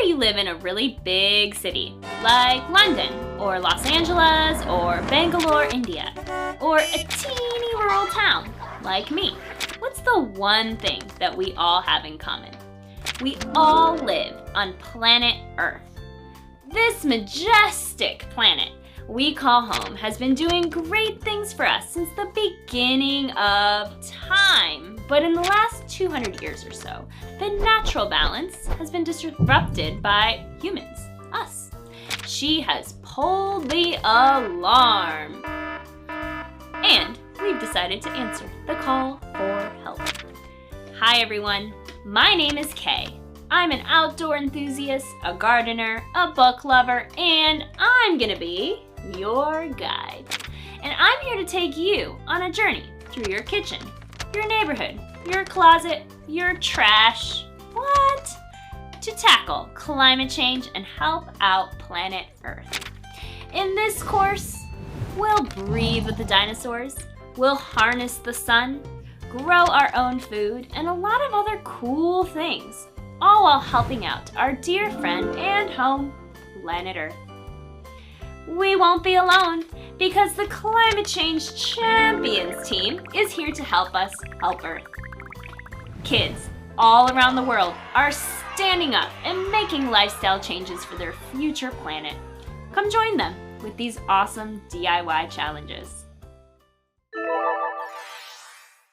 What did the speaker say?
you live in a really big city, like London, or Los Angeles, or Bangalore, India, or a teeny rural town, like me. What's the one thing that we all have in common? We all live on planet Earth. This majestic planet we call home has been doing great things for us since the beginning of time. But in the last 200 years or so, the natural balance has been disrupted by humans, us. She has pulled the alarm. And we've decided to answer the call for help. Hi everyone, my name is Kay. I'm an outdoor enthusiast, a gardener, a book lover, and I'm gonna be your guide. And I'm here to take you on a journey through your kitchen, your neighborhood, your closet, your trash, to tackle climate change and help out planet Earth. In this course, we'll breathe with the dinosaurs, we'll harness the sun, grow our own food, and a lot of other cool things, all while helping out our dear friend and home, planet Earth. We won't be alone because the Climate Change Champions team is here to help us help Earth. Kids all around the world are standing up and making lifestyle changes for their future planet. Come join them with these awesome DIY challenges.